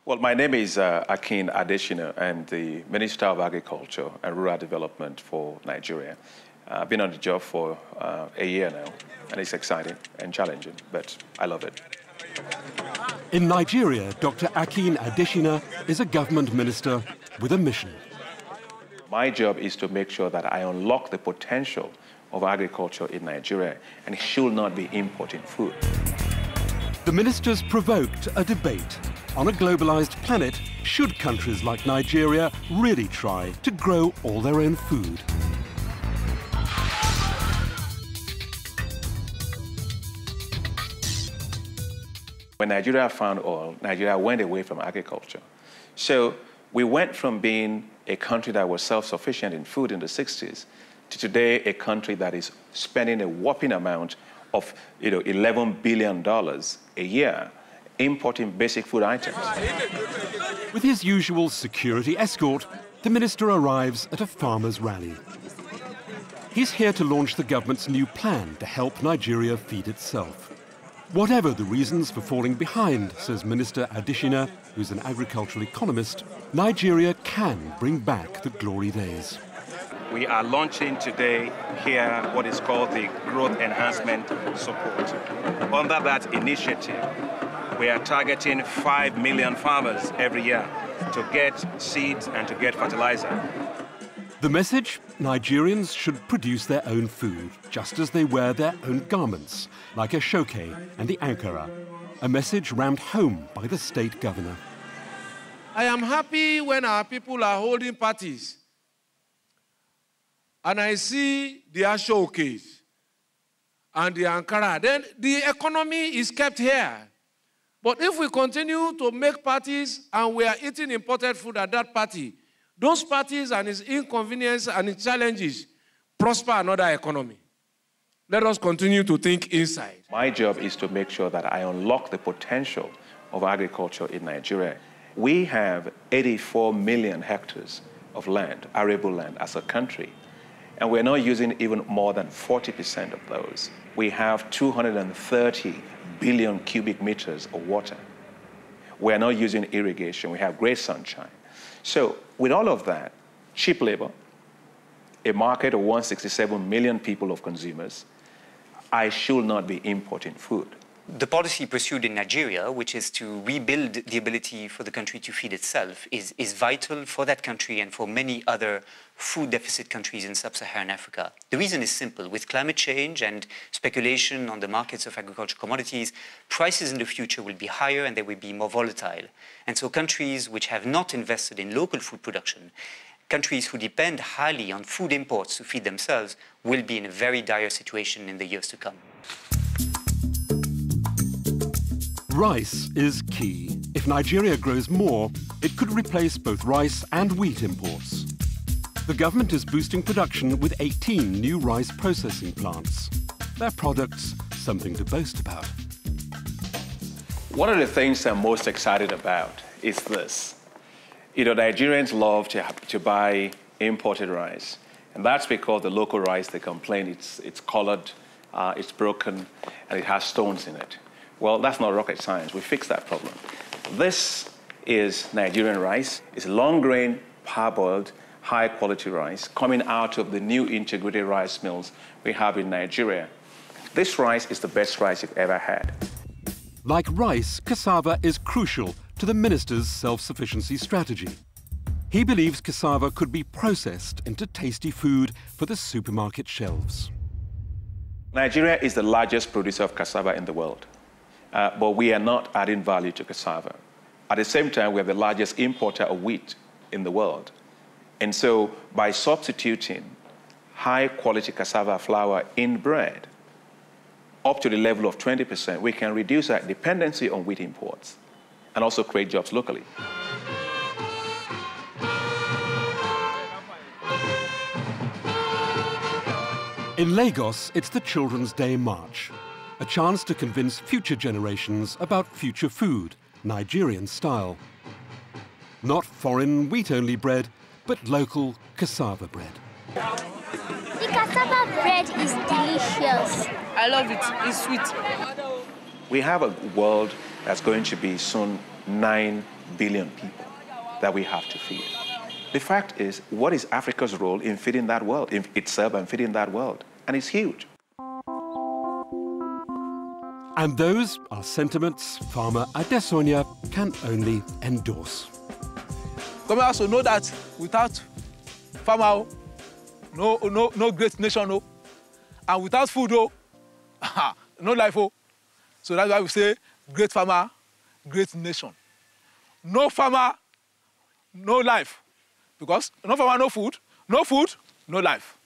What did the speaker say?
Well, my name is Akin Adesina. I'm the Minister of Agriculture and Rural Development for Nigeria. I've been on the job for a year now, and it's exciting and challenging, but I love it. In Nigeria, Dr. Akin Adesina is a government minister with a mission. My job is to make sure that I unlock the potential of agriculture in Nigeria, and it should not be importing food. The ministers provoked a debate. On a globalized planet, should countries like Nigeria really try to grow all their own food? When Nigeria found oil, Nigeria went away from agriculture. So we went from being a country that was self-sufficient in food in the 60s to today a country that is spending a whopping amount of $11 billion a year importing basic food items. With his usual security escort, the minister arrives at a farmers' rally. He's here to launch the government's new plan to help Nigeria feed itself. Whatever the reasons for falling behind, says Minister Adesina, who's an agricultural economist, Nigeria can bring back the glory days. We are launching today here what is called the Growth Enhancement Support. Under that initiative, we are targeting 5 million farmers every year to get seeds and to get fertilizer. The message? Nigerians should produce their own food, just as they wear their own garments, like a shoke and the ankara. A message rammed home by the state governor. I am happy when our people are holding parties and I see their showcase and the ankara. Then the economy is kept here. But if we continue to make parties and we are eating imported food at that party, those parties and its inconvenience and its challenges prosper another economy. Let us continue to think inside. My job is to make sure that I unlock the potential of agriculture in Nigeria. We have 84 million hectares of land, arable land, as a country. And we're not using even more than 40% of those. We have 230 billion cubic meters of water. We're not using irrigation. We have great sunshine. So with all of that, cheap labor, a market of 167 million people of consumers, I should not be importing food. The policy pursued in Nigeria, which is to rebuild the ability for the country to feed itself, is vital for that country and for many other food deficit countries in sub-Saharan Africa. The reason is simple. With climate change and speculation on the markets of agricultural commodities, prices in the future will be higher and they will be more volatile. And so countries which have not invested in local food production, countries who depend highly on food imports to feed themselves, will be in a very dire situation in the years to come. Rice is key. If Nigeria grows more, it could replace both rice and wheat imports. The government is boosting production with 18 new rice processing plants. Their products, something to boast about. One of the things I'm most excited about is this. Nigerians love to buy imported rice. And that's because the local rice, they complain it's colored, it's broken, and it has stones in it. Well, that's not rocket science. We fixed that problem. This is Nigerian rice. It's long grain, parboiled, high quality rice coming out of the new integrated rice mills we have in Nigeria. This rice is the best rice you've ever had. Like rice, cassava is crucial to the minister's self-sufficiency strategy. He believes cassava could be processed into tasty food for the supermarket shelves. Nigeria is the largest producer of cassava in the world. But we are not adding value to cassava. At the same time, we are the largest importer of wheat in the world. And so by substituting high-quality cassava flour in bread up to the level of 20%, we can reduce our dependency on wheat imports and also create jobs locally. In Lagos, it's the Children's Day March. A chance to convince future generations about future food, Nigerian style. Not foreign wheat-only bread, but local cassava bread. The cassava bread is delicious. I love it. It's sweet. We have a world that's going to be soon 9 billion people that we have to feed. The fact is, what is Africa's role in feeding that world, in itself and feeding that world? And it's huge. And those are sentiments Farmer Adesonia can only endorse. Government also know that without farmer, no great nation, no. And without food, no life. So that's why we say great farmer, great nation. No farmer, no life. Because no farmer, no food, no life.